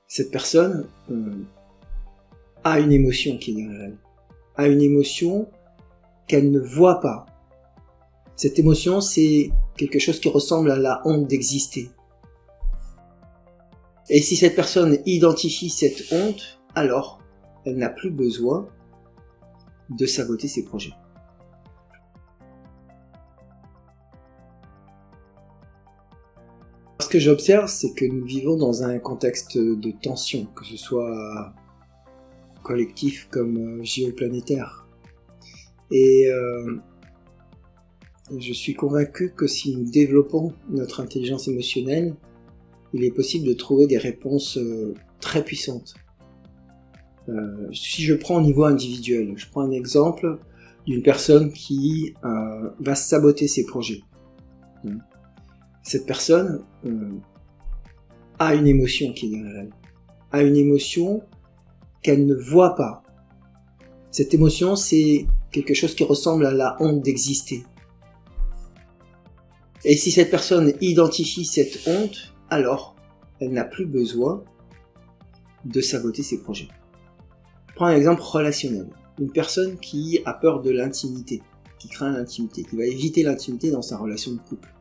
Cette personne a une émotion qui est derrière elle, a une émotion qu'elle ne voit pas. Cette émotion, c'est quelque chose qui ressemble à la honte d'exister. Et si cette personne identifie cette honte, alors elle n'a plus besoin de saboter ses projets. Ce que j'observe, c'est que nous vivons dans un contexte de tension, que ce soit collectif comme géoplanétaire. Et je suis convaincu que si nous développons notre intelligence émotionnelle, il est possible de trouver des réponses très puissantes. Si je prends au niveau individuel, je prends un exemple d'une personne qui va saboter ses projets. Cette personne a une émotion qui est derrière elle, a une émotion qu'elle ne voit pas. Cette émotion, c'est quelque chose qui ressemble à la honte d'exister. Et si cette personne identifie cette honte, alors elle n'a plus besoin de saboter ses projets. Je prends un exemple relationnel. Une personne qui a peur de l'intimité, qui craint l'intimité, qui va éviter l'intimité dans sa relation de couple.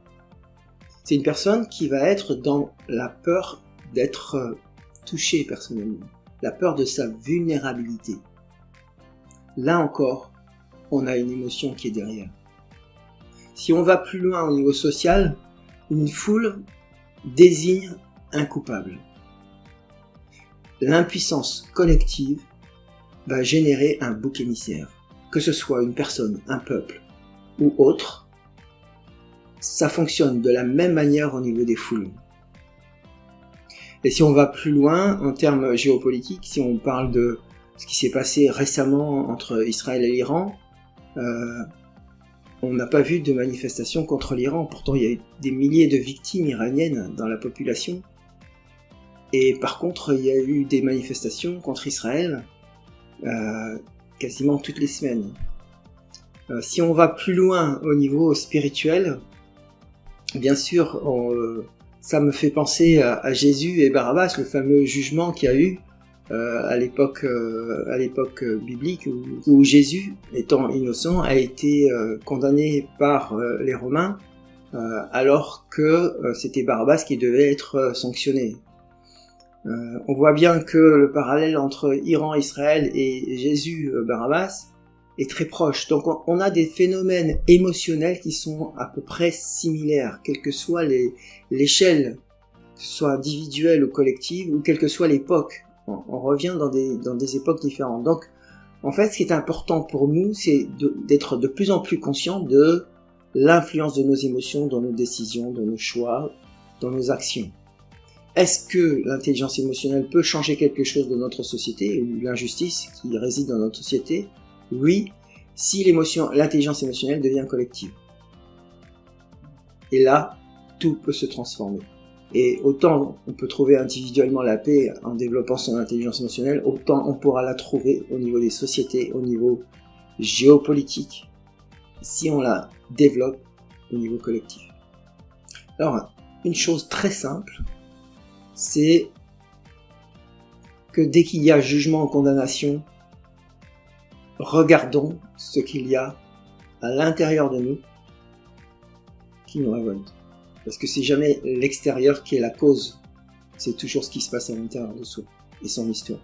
C'est une personne qui va être dans la peur d'être touchée personnellement, la peur de sa vulnérabilité. Là encore, on a une émotion qui est derrière. Si on va plus loin au niveau social, une foule désigne un coupable. L'impuissance collective va générer un bouc émissaire. Que ce soit une personne, un peuple ou autre, ça fonctionne de la même manière au niveau des foules. Et si on va plus loin en termes géopolitiques, si on parle de ce qui s'est passé récemment entre Israël et l'Iran, on n'a pas vu de manifestation contre l'Iran. Pourtant, il y a eu des milliers de victimes iraniennes dans la population. Et par contre, il y a eu des manifestations contre Israël quasiment toutes les semaines. Si on va plus loin au niveau spirituel, bien sûr, ça me fait penser à Jésus et Barabbas, le fameux jugement qu'il y a eu à l'époque biblique où Jésus, étant innocent, a été condamné par les Romains alors que c'était Barabbas qui devait être sanctionné. On voit bien que le parallèle entre Iran, Israël et Jésus, Barabbas, est très proche. Donc on a des phénomènes émotionnels qui sont à peu près similaires, quelle que soit l'échelle, que ce soit individuelle ou collective, ou quelle que soit l'époque. On revient dans des époques différentes. Donc en fait, ce qui est important pour nous, c'est d'être de plus en plus conscient de l'influence de nos émotions dans nos décisions, dans nos choix, dans nos actions. Est-ce que l'intelligence émotionnelle peut changer quelque chose dans notre société, ou l'injustice qui réside dans notre société ? Oui, si l'intelligence émotionnelle devient collective. Et là, tout peut se transformer. Et autant on peut trouver individuellement la paix en développant son intelligence émotionnelle, autant on pourra la trouver au niveau des sociétés, au niveau géopolitique, si on la développe au niveau collectif. Alors, une chose très simple, c'est que dès qu'il y a jugement ou condamnation, regardons ce qu'il y a à l'intérieur de nous qui nous révolte. Parce que c'est jamais l'extérieur qui est la cause, c'est toujours ce qui se passe à l'intérieur de soi et son histoire.